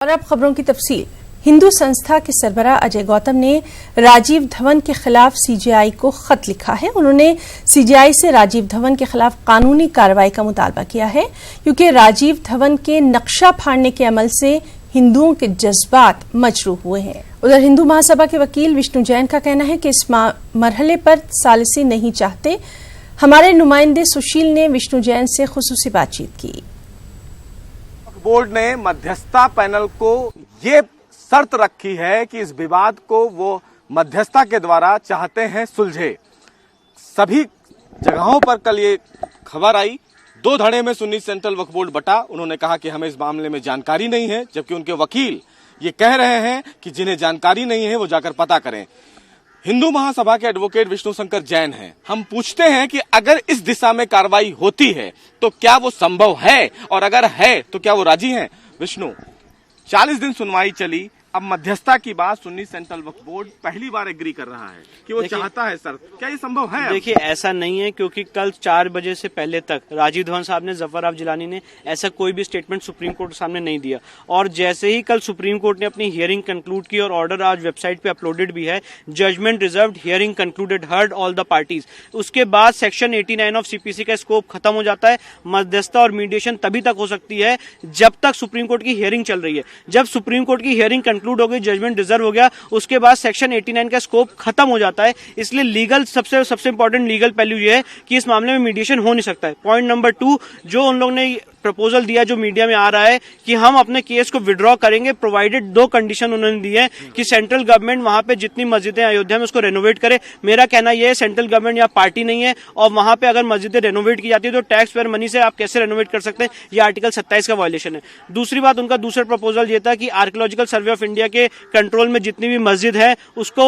और अब खबरों की तफसील। हिंदू संस्था के सरबराह अजय गौतम ने राजीव धवन के खिलाफ सीजेआई को खत लिखा है। उन्होंने सीजेआई से राजीव धवन के खिलाफ कानूनी कार्रवाई का मुतालबा किया है, क्योंकि राजीव धवन के नक्शा फाड़ने के अमल से हिंदुओं के जज्बात मजरूह हुए हैं। उधर हिंदू महासभा के वकील विष्णु जैन का कहना है कि इस मरहले पर सालिसी नहीं चाहते। हमारे नुमाइंदे सुशील ने विष्णु जैन से खुसूसी बातचीत की। बोर्ड ने मध्यस्थता पैनल को ये शर्त रखी है कि इस विवाद को वो मध्यस्थता के द्वारा चाहते हैं सुलझे। सभी जगहों पर कल ये खबर आई, 2 धड़े में सुन्नी सेंट्रल वक्फ बोर्ड बटा। उन्होंने कहा कि हमें इस मामले में जानकारी नहीं है, जबकि उनके वकील ये कह रहे हैं कि जिन्हें जानकारी नहीं है वो जाकर पता करें। हिंदू महासभा के एडवोकेट विष्णु शंकर जैन हैं। हम पूछते हैं कि अगर इस दिशा में कार्रवाई होती है तो क्या वो संभव है, और अगर है तो क्या वो राजी हैं? विष्णु, 40 दिन सुनवाई चली, अब मध्यस्थता की बात सुन्नी सेंट्रल वक्फ बोर्ड पहली बार एग्री कर रहा है कि वो चाहता है। सर, क्या ये संभव है? देखिए, ऐसा नहीं है, क्योंकि कल 4 बजे से पहले तक राजीव धवन साहब ने, जफर आफ जिलानी ने ऐसा कोई भी स्टेटमेंट सुप्रीम कोर्ट के सामने नहीं दिया। और जैसे ही कल सुप्रीम कोर्ट ने अपनी हियरिंग कंक्लूड की और ऑर्डर आज वेबसाइट पे अपलोडेड भी है, judgement reserved, hearing concluded, heard all the parties, उसके बाद सेक्शन 89 ऑफ सीपीसी का स्कोप खत्म हो जाता है। मध्यस्थता और मीडिएशन तभी तक हो सकती है जब तक सुप्रीम कोर्ट की हियरिंग चल रही है। जब सुप्रीम कोर्ट की हियरिंग कंक्लूड हो गई, जजमेंट रिजर्व हो गया, उसके बाद सेक्शन 89 का स्कोप खत्म हो जाता है। इसलिए लीगल सबसे इंपॉर्टेंट लीगल पहलू ये है कि इस मामले में मीडिएशन हो नहीं सकता है। पॉइंट नंबर 2, जो उन लोगों ने प्रपोजल दिया, जो मीडिया में आ रहा है कि हम अपने केस को विड्रॉ करेंगे, प्रोवाइडेड 2 कंडीशन उन्होंने दी है कि सेंट्रल गवर्नमेंट वहां पे जितनी मस्जिदें अयोध्या में उसको रेनोवेट करे। मेरा कहना यह है, सेंट्रल गवर्नमेंट यहाँ पार्टी नहीं है, और वहां पे अगर मस्जिदें रेनोवेट की जाती है तो टैक्स पेयर मनी से आप कैसे रेनोवेट कर सकते हैं? ये आर्टिकल 27 का वायलेशन है। दूसरी बात, उनका दूसरा प्रपोजल ये था कि आर्कियोलॉजिकल सर्वे ऑफ इंडिया के कंट्रोल में जितनी भी मस्जिद है उसको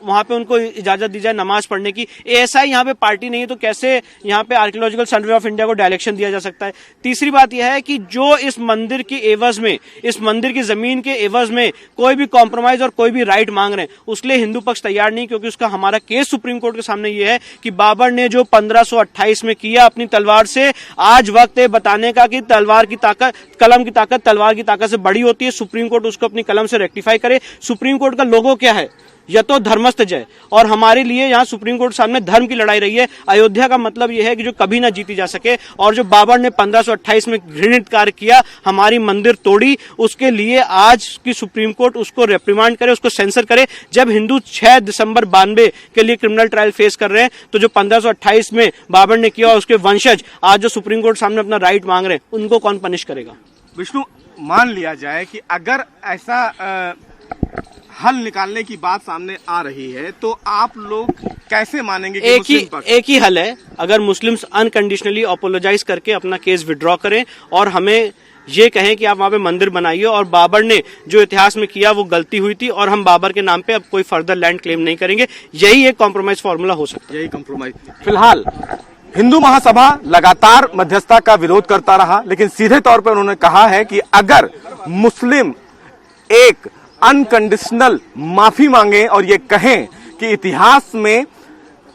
वहां पे उनको इजाजत दी जाए नमाज पढ़ने की। एएसआई यहाँ पे पार्टी नहीं है, तो कैसे यहाँ पे आर्कियोलॉजिकल सर्वे ऑफ इंडिया को डायरेक्शन दिया जा सकता है? तीसरी बात यह है कि जो इस मंदिर की एवज में, इस मंदिर की जमीन के एवज में कोई भी कॉम्प्रोमाइज और कोई भी राइट मांग रहे हैं, उसके लिए हिंदू पक्ष तैयार नहीं, क्योंकि उसका हमारा केस सुप्रीम कोर्ट के सामने ये है कि बाबर ने जो 1528 में किया अपनी तलवार से, आज वक्त है बताने का कि तलवार की ताकत, कलम की ताकत तलवार की ताकत से बड़ी होती है। सुप्रीम कोर्ट उसको अपनी कलम से रेक्टिफाई करे। सुप्रीम कोर्ट का लोगो क्या है? यतो धर्मस्थ जय। और हमारे लिए यहाँ सुप्रीम कोर्ट सामने धर्म की लड़ाई रही है। अयोध्या का मतलब यह है कि जो कभी ना जीती जा सके, और जो बाबर ने 1528 में घृणित कार्य किया, हमारी मंदिर तोड़ी, उसके लिए आज की सुप्रीम कोर्ट उसको रिप्रिमांड करे, उसको सेंसर करे। जब हिंदू 6 दिसंबर 92 के लिए क्रिमिनल ट्रायल फेस कर रहे हैं, तो जो 1528 में बाबर ने किया, उसके वंशज आज जो सुप्रीम कोर्ट सामने अपना राइट मांग रहे हैं, उनको कौन पनिश करेगा? विष्णु, मान लिया जाए कि अगर ऐसा हल निकालने की बात सामने आ रही है, तो आप लोग कैसे मानेंगे कि एक ही हल है, अगर मुस्लिम्स अनकंडीशनली अपोलोजाइज करके अपना केस विड्रॉ करें और हमें ये कहें कि आप वहां पे मंदिर बनाइए, और बाबर ने जो इतिहास में किया वो गलती हुई थी, और हम बाबर के नाम पे अब कोई फर्दर लैंड क्लेम नहीं करेंगे। यही एक कॉम्प्रोमाइज फॉर्मूला हो सकता है। यही कॉम्प्रोमाइज। फिलहाल हिंदू महासभा लगातार मध्यस्थता का विरोध करता रहा, लेकिन सीधे तौर पर उन्होंने कहा है कि अगर मुस्लिम एक अनकंडीशनल माफी मांगे और ये कहें कि इतिहास में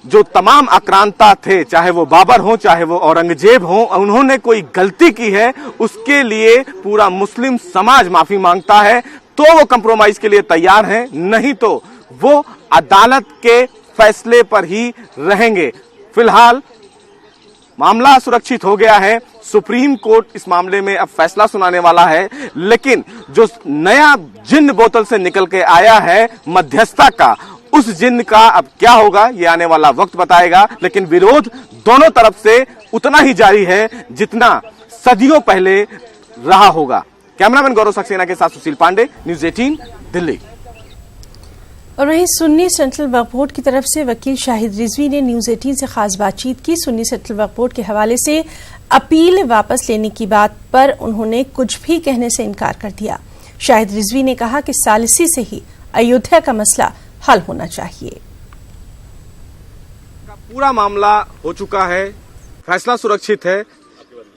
जो तमाम आक्रांता थे, चाहे वो बाबर हो चाहे वो औरंगजेब हो, उन्होंने कोई गलती की है, उसके लिए पूरा मुस्लिम समाज माफी मांगता है, तो वो कंप्रोमाइज के लिए तैयार हैं, नहीं तो वो अदालत के फैसले पर ही रहेंगे। फिलहाल मामला सुरक्षित हो गया है। सुप्रीम कोर्ट इस मामले में अब फैसला सुनाने वाला है, लेकिन जो नया जिन्न बोतल से निकल के आया है मध्यस्थता का, उस जिन्न का अब क्या होगा ये आने वाला वक्त बताएगा। लेकिन विरोध दोनों तरफ से उतना ही जारी है जितना सदियों पहले रहा होगा। कैमरामैन गौरव सक्सेना के साथ सुशील पांडे, न्यूज़ 18 दिल्ली। और वहीं सुन्नी सेंट्रल वक्फ बोर्ड की तरफ से वकील शाहिद रिजवी ने न्यूज़ 18 से खास बातचीत की। सुन्नी सेंट्रल वक्फ बोर्ड के हवाले से अपील वापस लेने की बात पर उन्होंने कुछ भी कहने से इनकार कर दिया। शाहिद रिजवी ने कहा कि सालिसी से ही अयोध्या का मसला हल होना चाहिए। पूरा मामला हो चुका है, फैसला सुरक्षित है।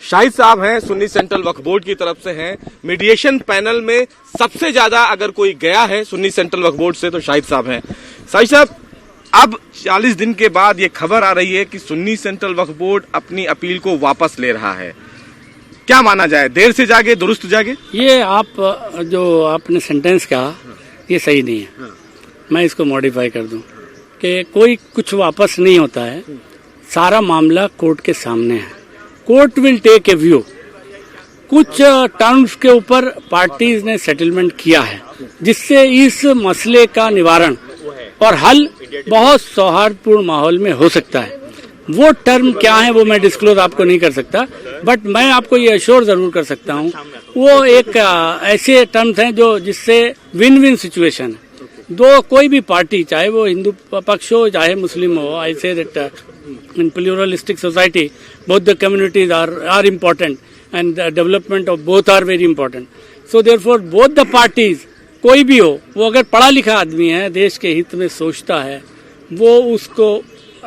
शाहिद साहब हैं, सुन्नी सेंट्रल वक्फ बोर्ड की तरफ से हैं। मीडिएशन पैनल में सबसे ज्यादा अगर कोई गया है सुन्नी सेंट्रल वक्फ बोर्ड से तो शाहिद साहब हैं। शाहिद साहब, अब 40 दिन के बाद ये खबर आ रही है कि सुन्नी सेंट्रल वक्फ बोर्ड अपनी अपील को वापस ले रहा है। क्या माना जाए, देर से जागे दुरुस्त जागे? ये आप जो आपने सेंटेंस कहा ये सही नहीं है। मैं इसको मॉडिफाई कर दूं कि कोई कुछ वापस नहीं होता है, सारा मामला कोर्ट के सामने है। Court will take a view. कुछ टर्म्स के ऊपर पार्टीज ने सेटलमेंट किया है जिससे इस मसले का निवारण और हल बहुत सौहार्दपूर्ण माहौल में हो सकता है। वो टर्म क्या है वो मैं डिस्क्लोज आपको नहीं कर सकता, बट मैं आपको ये अश्योर जरूर कर सकता हूँ वो एक ऐसे टर्म्स हैं जो जिससे विन विन सिचुएशन है। दो कोई भी पार्टी, चाहे वो हिंदू पक्ष हो चाहे मुस्लिम हो, I say that in pluralistic society both the communities are important and the development of both are very important. So therefore both the parties, कोई भी हो, वो अगर पढ़ा लिखा आदमी है, देश के हित में सोचता है, वो उसको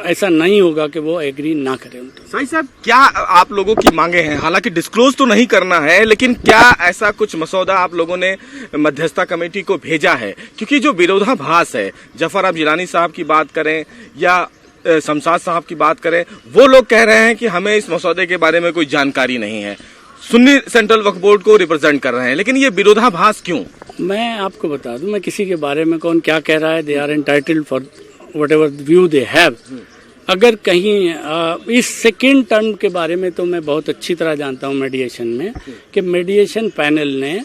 ऐसा नहीं होगा कि वो एग्री ना करे। साई साहब, क्या आप लोगों की मांगे हैं? हालांकि डिस्क्लोज तो नहीं करना है, लेकिन क्या ऐसा कुछ मसौदा आप लोगों ने मध्यस्थता कमेटी को भेजा है? क्योंकि जो विरोधाभास है, जफर अब जिलानी साहब की बात करें या शमशाद साहब की बात करें, वो लोग कह रहे हैं कि हमें इस मसौदे के बारे में कोई जानकारी नहीं है। सुन्नी सेंट्रल वक्फ बोर्ड को रिप्रेजेंट कर रहे हैं, लेकिन ये विरोधाभास क्यों? मैं आपको बता दूं, मैं किसी के बारे में कौन क्या कह रहा है, they are entitled for whatever view they have. अगर कहीं इस सेकेंड टर्म के बारे में तो मैं बहुत अच्छी तरह जानता हूं मीडिएशन में कि मीडिएशन पैनल ने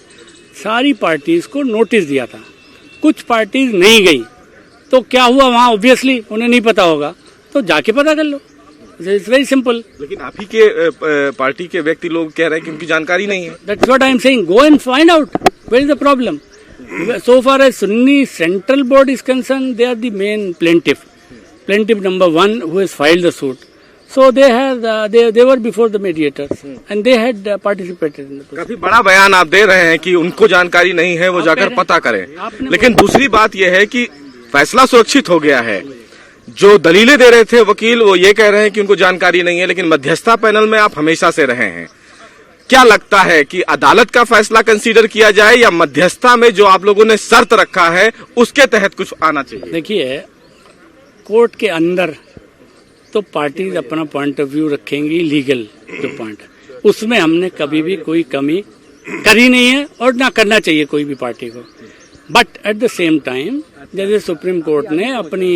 सारी पार्टीज को नोटिस दिया था, कुछ पार्टीज नहीं गई, तो क्या हुआ वहां? ऑब्वियसली उन्हें नहीं पता होगा, तो जाके पता कर लो। It's very simple. लेकिन आप ही के पार्टी के व्यक्ति लोग कह रहे हैं कि उनकी जानकारी नहीं है। That's what I am saying, go and find out where is the problem. So far as Sunni Central Board is concerned, they are the main plaintiff number one who has filed the suit. So they had they were before the mediators and they had participated in the process. काफी बड़ा बयान आप दे रहे हैं कि उनको जानकारी नहीं है, वो जाकर पता करें। लेकिन दूसरी बात यह है कि फैसला सुरक्षित हो गया है। जो दलीलें दे रहे थे वकील, वो ये कह रहे हैं कि उनको जानकारी नहीं है, लेकिन मध्यस्थता पैनल में आप हमेशा से रहे हैं। क्या लगता है कि अदालत का फैसला कंसीडर किया जाए या मध्यस्थता में जो आप लोगों ने शर्त रखा है उसके तहत कुछ आना चाहिए? देखिए, कोर्ट के अंदर तो पार्टीज अपना पॉइंट ऑफ व्यू रखेंगी, लीगल जो पॉइंट है उसमें हमने कभी भी कोई कमी करी नहीं है और ना करना चाहिए कोई भी पार्टी को। But at the same time जैसे सुप्रीम कोर्ट ने अपनी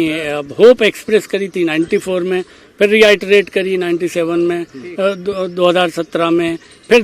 होप एक्सप्रेस करी थी 94 में, फिर रिआइटरेट करी 97 में, 2017 में, फिर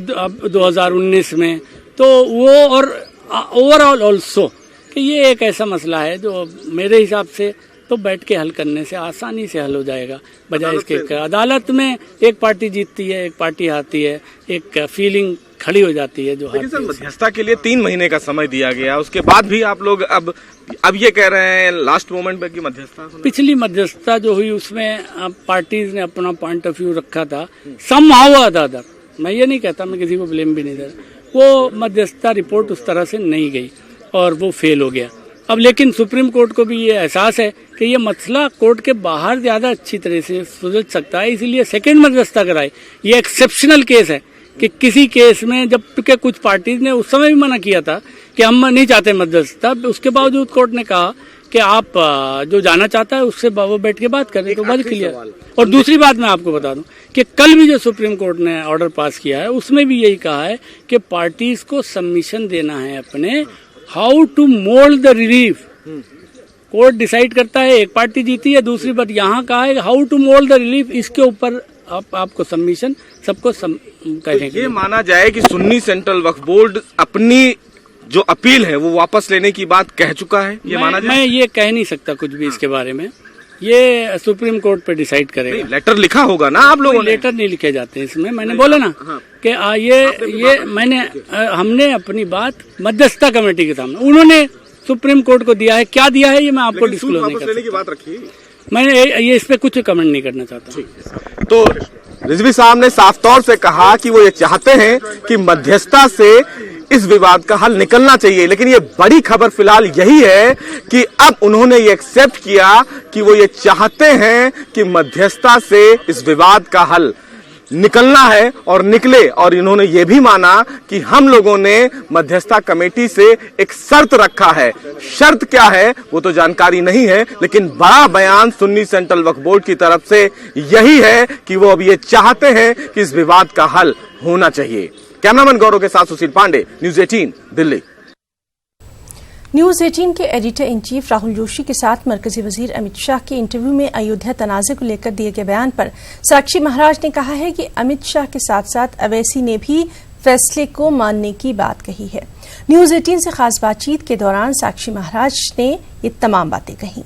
2019 में, तो वो और ओवरऑल ऑल्सो कि ये एक ऐसा मसला है जो मेरे हिसाब से तो बैठ के हल करने से आसानी से हल हो जाएगा, बजाय इसके अदालत में एक पार्टी जीतती है, एक पार्टी हारती है, एक फीलिंग खड़ी हो जाती है। जो सर, मध्यस्थता के लिए 3 महीने का समय दिया गया, उसके बाद भी आप लोग अब ये कह रहे हैं लास्ट मोमेंट पे कि मध्यस्थता। पिछली मध्यस्थता जो हुई उसमें पार्टीज ने अपना पॉइंट ऑफ व्यू रखा था, समहाउ अदर, मैं ये नहीं कहता, मैं किसी को ब्लेम भी नहीं दे रहा, वो मध्यस्थता रिपोर्ट उस तरह से नहीं गई और वो फेल हो गया। अब लेकिन सुप्रीम कोर्ट को भी ये एहसास है कि ये मसला कोर्ट के बाहर ज्यादा अच्छी तरह से सुलझ सकता है, इसलिए सेकेंड मध्यस्थता कराई। ये एक्सेप्शनल केस है कि किसी केस में जब के कुछ पार्टीज ने उस समय भी मना किया था कि हम नहीं चाहते मध्यस्थता, उसके बावजूद कोर्ट ने कहा कि आप जो जाना चाहता है उससे वो बैठ के बात करें, तो बात क्लियर। और दूसरी बात मैं आपको बता दूं कि कल भी जो सुप्रीम कोर्ट ने ऑर्डर पास किया है उसमें भी यही कहा है कि पार्टीज को सबमिशन देना है अपने, how to mould the relief. Court decide करता है, एक पार्टी जीती है, दूसरी बात यहाँ कहा है how to mould the relief, इसके ऊपर आपको सबमिशन सबको कहेंगे। ये माना जाए कि सुन्नी सेंट्रल वक्फ बोर्ड अपनी जो अपील है वो वापस लेने की बात कह चुका है, ये माना जाए? मैं ये कह नहीं सकता कुछ भी इसके बारे में, ये सुप्रीम कोर्ट पे डिसाइड करेगा। लेटर लिखा होगा ना आप लोगों ने? लेटर नहीं लिखे जाते इसमें, मैंने बोला ना कि हमने अपनी बात मध्यस्थता कमेटी के सामने, उन्होंने सुप्रीम कोर्ट को दिया है, क्या दिया है ये मैं आपको डिस्क्लोज नहीं कर सकता। मैंने ये इस पे कुछ कमेंट नहीं करना चाहता। तो रिजवी साहब ने साफ तौर से कहा कि वो ये चाहते हैं कि मध्यस्थता से इस विवाद का हल निकलना चाहिए, लेकिन ये बड़ी खबर फिलहाल यही है कि अब उन्होंने ये एक्सेप्ट किया कि वो ये चाहते हैं कि मध्यस्थता से इस विवाद का हल निकलना है और निकले। और इन्होंने ये भी माना कि हम लोगों ने मध्यस्थता कमेटी से एक शर्त रखा है। शर्त क्या है वो तो जानकारी नहीं है, लेकिन बड़ा बयान सुन्नी सेंट्रल वक्फ बोर्ड की तरफ से यही है कि वो अब ये चाहते हैं कि इस विवाद का हल होना चाहिए। कैमरामैन गौरव के साथ सुशील पांडे, न्यूज 18 दिल्ली। न्यूज 18 के editor in chief Rahul Joshi के साथ मरकजी वजीर अमित शाह के इंटरव्यू में अयोध्या तनाज़े को लेकर दिए गए बयान पर साक्षी महाराज ने कहा है कि अमित शाह के साथ साथ अवैसी ने भी फैसले को मानने की बात कही है। न्यूज 18 से खास बातचीत के दौरान साक्षी महाराज ने ये तमाम बातें कही।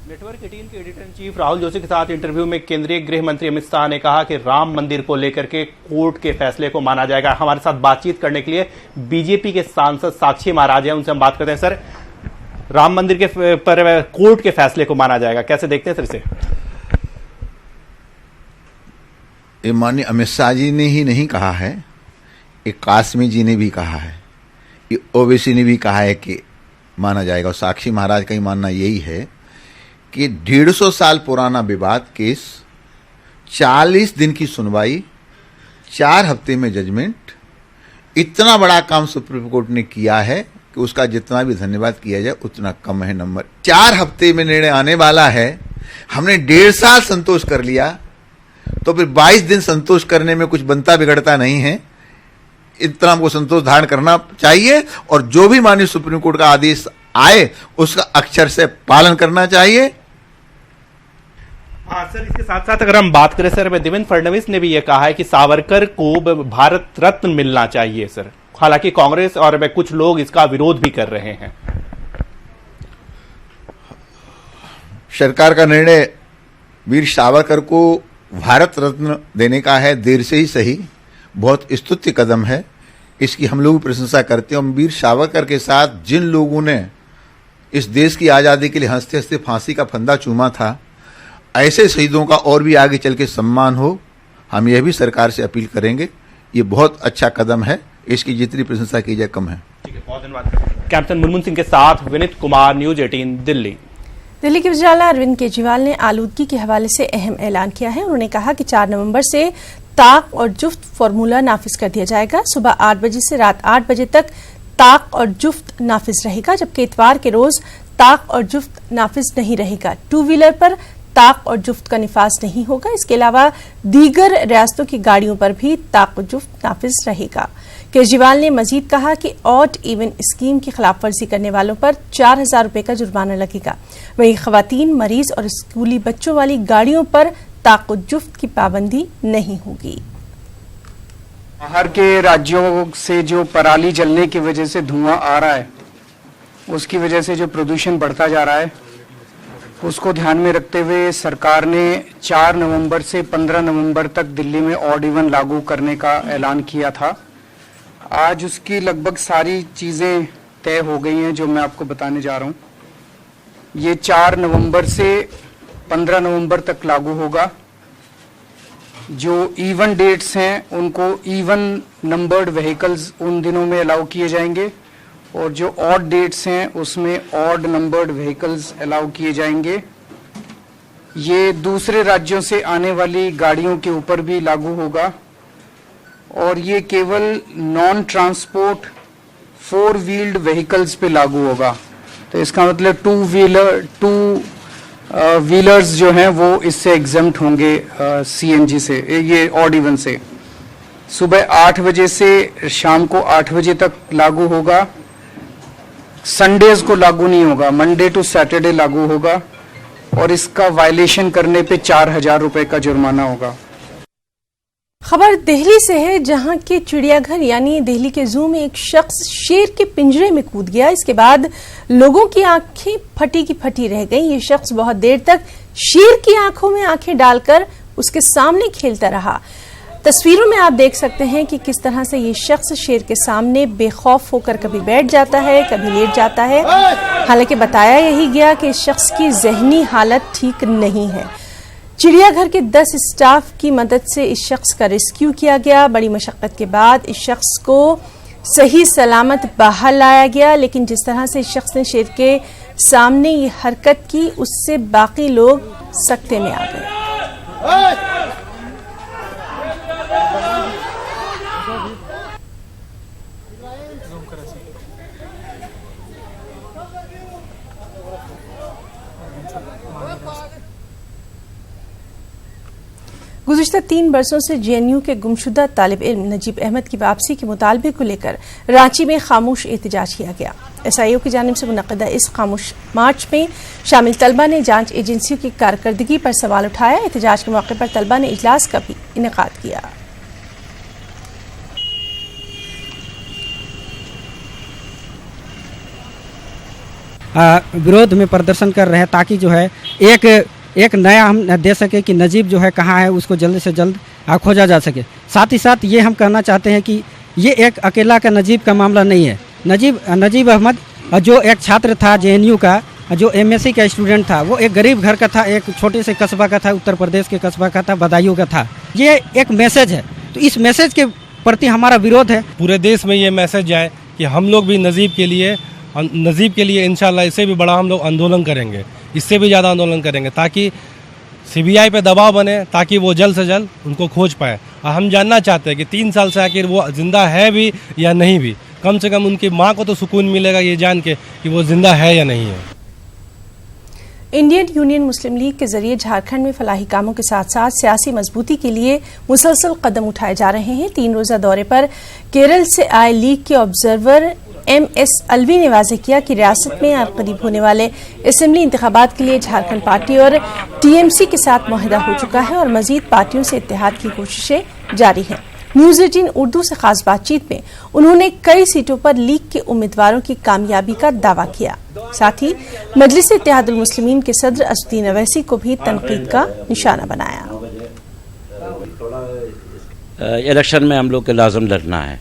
नेटवर्क 18 के editor in chief Rahul Joshi के साथ इंटरव्यू में केंद्रीय गृह मंत्री अमित शाह ने कहा कि राम मंदिर को लेकर के कोर्ट के फैसले को माना जाएगा। हमारे साथ बातचीत करने के लिए बीजेपी के सांसद साक्षी महाराज हैं, उनसे हम बात करते हैं। सर, राम मंदिर के पर कोर्ट के फैसले को माना जाएगा, कैसे देखते हैं सर इसे? ये माननीय अमित शाह जी ने ही नहीं कहा है, ये कासमी जी ने भी कहा है, ये ओवैसी ने भी कहा है कि माना जाएगा। और साक्षी महाराज का ही मानना यही है कि 150 साल पुराना विवाद केस, 40 दिन की सुनवाई, 4 हफ्ते में जजमेंट, इतना बड़ा काम सुप्रीम कोर्ट ने किया है कि उसका जितना भी धन्यवाद किया जाए उतना कम है। नंबर 4 हफ्ते में निर्णय आने वाला है। हमने 1.5 साल संतोष कर लिया, तो फिर 22 दिन संतोष करने में कुछ बनता बिगड़ता नहीं है। इतना हमको संतोष धारण करना चाहिए और जो भी माननीय सुप्रीम कोर्ट का आदेश आए उसका अक्षर से पालन करना चाहिए। हाँ सर, इसके साथ साथ अगर हम बात करें सर, देवेंद्र फडणवीस ने भी यह कहा है कि सावरकर को भारत रत्न मिलना चाहिए सर। हालांकि कांग्रेस और कुछ लोग इसका विरोध भी कर रहे हैं। सरकार का निर्णय वीर सावरकर को भारत रत्न देने का है, देर से ही सही, बहुत स्तुत्य कदम है, इसकी हम लोग प्रशंसा करते हैं। और वीर सावरकर के साथ जिन लोगों ने इस देश की आज़ादी के लिए हंसते हंसते फांसी का फंदा चूमा था, ऐसे शहीदों का और भी आगे चल के सम्मान हो, हम यह भी सरकार से अपील करेंगे। ये बहुत अच्छा कदम है, इसकी जितनी प्रशंसा की जाए कम है। ठीक है, बहुत धन्यवाद। कैप्टन मुनमुन सिंह के साथ विनीत कुमार, न्यूज 18 दिल्ली। दिल्ली के वज़ीर आला अरविंद केजरीवाल ने आलूदगी के हवाले से अहम ऐलान किया है। उन्होंने कहा कि 4 नवंबर से ताक और जुफ्त फार्मूला नाफिज कर दिया जाएगा। सुबह 8 बजे से रात 8 बजे तक ताक और जुफ्त नाफिज रहेगा, जबकि इतवार के रोज ताक और जुफ्त नाफिज नहीं रहेगा। 2 व्हीलर पर ताक और जुफ्त का निफाज नहीं होगा। इसके अलावा दीगर रियासतों की गाड़ियों पर भी ताक और जुफ्त नाफिज रहेगा। केजरीवाल ने मजीद कहा कि ऑड इवन स्कीम की खिलाफवर्जी करने वालों पर 4000 रुपए का जुर्माना लगेगा। वहीं खवातीन, मरीज और स्कूली बच्चों वाली गाड़ियों पर ताक और जुफ्त की पाबंदी नहीं होगी। बाहर के राज्यों से जो पराली जलने की वजह से धुआं आ रहा है, उसकी वजह से जो प्रदूषण बढ़ता जा रहा है, उसको ध्यान में रखते हुए सरकार ने 4 नवंबर से 15 नवंबर तक दिल्ली में ऑड इवन लागू करने का ऐलान किया था। आज उसकी लगभग सारी चीज़ें तय हो गई हैं जो मैं आपको बताने जा रहा हूँ। ये 4 नवंबर से 15 नवंबर तक लागू होगा। जो इवन डेट्स हैं उनको इवन नंबर्ड व्हीकल्स उन दिनों में अलाउ किए जाएंगे और जो ऑड डेट्स हैं उसमें ऑड नंबर्ड व्हीकल्स अलाउ किए जाएंगे। ये दूसरे राज्यों से आने वाली गाड़ियों के ऊपर भी लागू होगा और ये केवल नॉन ट्रांसपोर्ट 4 व्हील्ड व्हीकल्स पे लागू होगा। तो इसका मतलब 2 व्हीलर्स जो हैं वो इससे एग्जम्प्ट होंगे सीएनजी से, ये ऑड इवन से। सुबह 8 बजे से शाम को 8 बजे तक लागू होगा। संडेज को लागू नहीं होगा, मंडे टू सैटरडे लागू होगा और इसका वायलेशन करने पे 4000 रुपए का जुर्माना होगा। खबर दिल्ली से है, जहां के चिड़ियाघर यानी दिल्ली के जू में एक शख्स शेर के पिंजरे में कूद गया। इसके बाद लोगों की आंखें फटी की फटी रह गईं। ये शख्स बहुत देर तक शेर की आंखों में आंखें डालकर उसके सामने खेलता रहा। तस्वीरों में आप देख सकते हैं कि किस तरह से ये शख्स शेर के सामने बेखौफ होकर कभी बैठ जाता है, कभी लेट जाता है। हालांकि बताया यही गया कि इस शख्स की जहनी हालत ठीक नहीं है। चिड़ियाघर के 10 स्टाफ की मदद से इस शख्स का रेस्क्यू किया गया। बड़ी मशक्कत के बाद इस शख्स को सही सलामत बाहर लाया गया, लेकिन जिस तरह से इस शख्स ने शेर के सामने ये हरकत की, उससे बाकी लोग सकते में आ गए। गुज़िश्ता 3 बरसों से जेएनयू के गुमशुदा तालिब इल्म नजीब अहमद की वापसी के मुतालबे को लेकर रांची में खामोश एहतजाज किया गया। SIO की जानिब से मुनक़दा इस खामोश मार्च में शामिल तलबा ने जांच एजेंसियों की कारकर्दगी पर सवाल उठाया। एहतजाज के मौके पर तलबा ने इजलास का भी इनेकाद किया। विरोध में प्रदर्शन कर रहे हैं ताकि जो है एक नया हम दे सके कि नजीब जो है कहाँ है, उसको जल्द से जल्द खोजा जा सके। साथ ही साथ ये हम कहना चाहते हैं कि ये एक अकेला का नजीब का मामला नहीं है। नजीब अहमद जो एक छात्र था जेएनयू का, जो MSc का स्टूडेंट था, वो एक गरीब घर का था, एक छोटे से कस्बा का था, उत्तर प्रदेश के कस्बा का था, बदायूं का था। ये एक मैसेज है, तो इस मैसेज के प्रति हमारा विरोध है। पूरे देश में ये मैसेज जाए कि हम लोग भी नजीब के लिए इंशाल्लाह इससे भी बड़ा हम लोग आंदोलन करेंगे, इससे भी ज़्यादा आंदोलन करेंगे ताकि CBI पे दबाव बने, ताकि वो जल्द से जल्द उनको खोज पाए। और हम जानना चाहते हैं कि 3 साल से आखिर वो जिंदा है भी या नहीं भी। कम से कम उनकी माँ को तो सुकून मिलेगा ये जान के कि वो जिंदा है या नहीं है। इंडियन यूनियन मुस्लिम लीग के जरिए झारखंड में फलाही कामों के साथ साथ सियासी मजबूती के लिए मुसलसल कदम उठाए जा रहे हैं। 3 रोजा दौरे पर केरल से आए लीग के ऑब्जर्वर MS अलवी ने वाज़ेह किया कि रियासत में करीब होने वाले असेंबली इंतखाबात के लिए झारखंड पार्टी और TMC के साथ मुआहदा हो चुका है और मजीद पार्टियों से इत्तेहाद की कोशिशें जारी हैं। न्यूज़ 18 उर्दू से खास बातचीत में उन्होंने कई सीटों पर लीग के उम्मीदवारों की कामयाबी का दावा किया। साथ ही मजलिस इत्तेहादुल मुस्लिमीन के सदर असदुद्दीन अवैसी को भी तनकीद का निशाना बनाया। इलेक्शन में हम लोग को लाजम लड़ना है,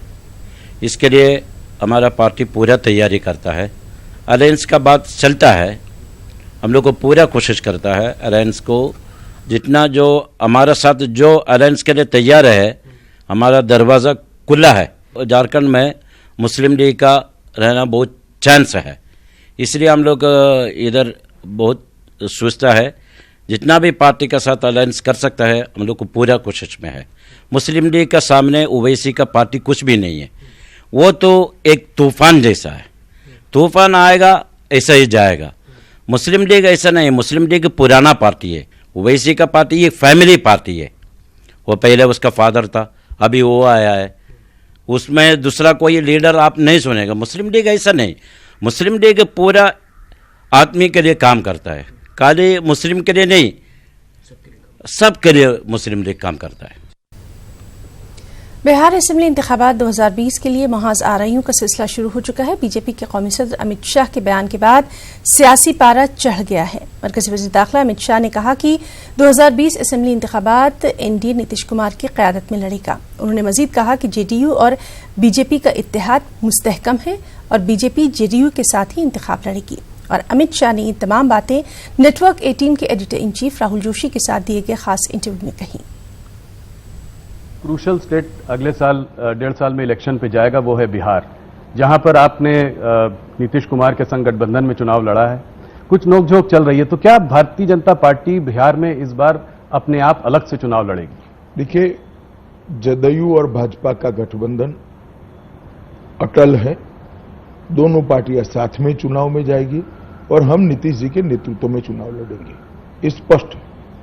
इसके लिए हमारा पार्टी पूरा तैयारी करता है। अलायंस का बात चलता है, हम लोग को पूरा कोशिश करता है अलायंस को जितना जो हमारा साथ जो अलायंस के लिए तैयार है, हमारा दरवाज़ा खुला है। झारखंड में मुस्लिम लीग का रहना बहुत चांस है, इसलिए हम लोग इधर बहुत सोचता है जितना भी पार्टी का साथ अलायंस कर सकता है हम लोग को पूरा कोशिश में है। मुस्लिम लीग का सामने ओवैसी का पार्टी कुछ भी नहीं है, वो तो एक तूफान जैसा है, तूफान आएगा ऐसा ही जाएगा। मुस्लिम लीग ऐसा नहीं है, मुस्लिम लीग पुराना पार्टी है, ओवैसी का पार्टी एक फैमिली पार्टी है। वो पहले उसका फादर था, अभी वो आया है, उसमें दूसरा कोई लीडर आप नहीं सुनेगा। मुस्लिम लीग ऐसा नहीं, मुस्लिम लीग पूरा आदमी के लिए काम करता है, खाली मुस्लिम के लिए नहीं, सबके लिए मुस्लिम लीग काम करता है। बिहार असेंबली इंतखाबात 2020 के लिए महाज आरइयों का सिलसिला शुरू हो चुका है। बीजेपी के कौमी सदर अमित शाह के बयान के बाद सियासी पारा चढ़ गया है। मरकजी वज़ीर दाखिला अमित शाह ने कहा कि 2020 असेंबली इंतखाबात NDA नीतीश कुमार की क़यादत में लड़ेगा। उन्होंने मजीद कहा कि JDU और BJP का इत्तेहाद मुस्तहकम है और BJP JDU के साथ ही इंतखाब लड़ेगी। और अमित शाह ने ये तमाम बातें नेटवर्क 18 के editor in chief Rahul Joshi के साथ दिए गए खास इंटरव्यू में कही। क्रूशल स्टेट अगले साल 1.5 साल में इलेक्शन पे जाएगा, वो है बिहार, जहां पर आपने नीतीश कुमार के संग गठबंधन में चुनाव लड़ा है। कुछ नोकझोंक चल रही है, तो क्या भारतीय जनता पार्टी बिहार में इस बार अपने आप अलग से चुनाव लड़ेगी? देखिए, जदयू और भाजपा का गठबंधन अटल है, दोनों पार्टियां साथ में चुनाव में जाएगी और हम नीतीश जी के नेतृत्व में चुनाव लड़ेंगे, स्पष्ट।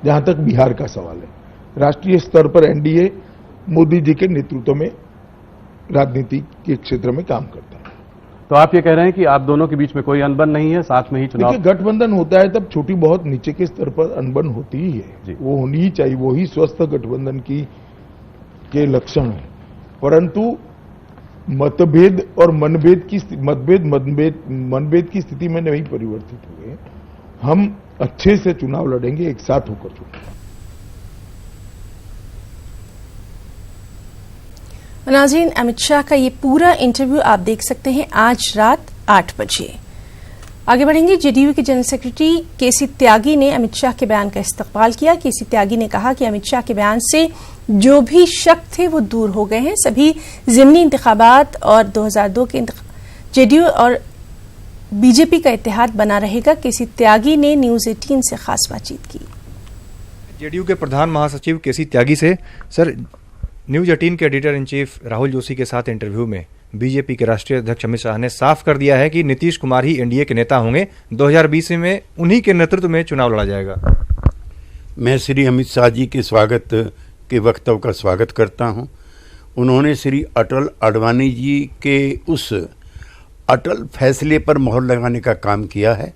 जहां तक बिहार का सवाल है, राष्ट्रीय स्तर पर NDA मोदी जी के नेतृत्व में राजनीति के क्षेत्र में काम करता है। तो आप ये कह रहे हैं कि आप दोनों के बीच में कोई अनबन नहीं है, साथ में ही चुनाव? देखिए, गठबंधन होता है तब छोटी बहुत नीचे के स्तर पर अनबन होती ही है, वो होनी ही चाहिए, वो ही स्वस्थ गठबंधन के लक्षण है। परंतु मतभेद और मनभेद की स्थिति में नहीं परिवर्तित हुए। हम अच्छे से चुनाव लड़ेंगे, एक साथ होकर चुनाव। नाज़रीन, अमित शाह का ये पूरा इंटरव्यू आप देख सकते हैं आज रात 8 बजे। आगे बढ़ेंगे। JDU के जनरल सेक्रेटरी KC त्यागी ने अमित शाह के बयान का इस्तकबाल किया। KC त्यागी ने कहा कि अमित शाह के बयान से जो भी शक थे वो दूर हो गए हैं। सभी ज़िमनी इंतखाबात और 2002 के JDU और BJP का इत्तेहाद बना रहेगा। KC त्यागी ने न्यूज़ 18 से खास बातचीत की। JDU के प्रधान महासचिव KC त्यागी से सर, न्यूज़ 18 के editor in chief Rahul Joshi के साथ इंटरव्यू में बीजेपी के राष्ट्रीय अध्यक्ष अमित शाह ने साफ कर दिया है कि नीतीश कुमार ही NDA के नेता होंगे, 2020 में उन्हीं के नेतृत्व में चुनाव लड़ा जाएगा। मैं श्री अमित शाह जी के स्वागत के वक्तव्य का स्वागत करता हूं। उन्होंने श्री अटल आडवाणी जी के उस अटल फैसले पर मोहर लगाने का काम किया है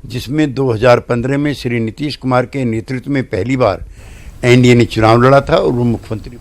जिसमें 2015 में श्री नीतीश कुमार के नेतृत्व में पहली बार एनडीए ने चुनाव लड़ा था और वो मुख्यमंत्री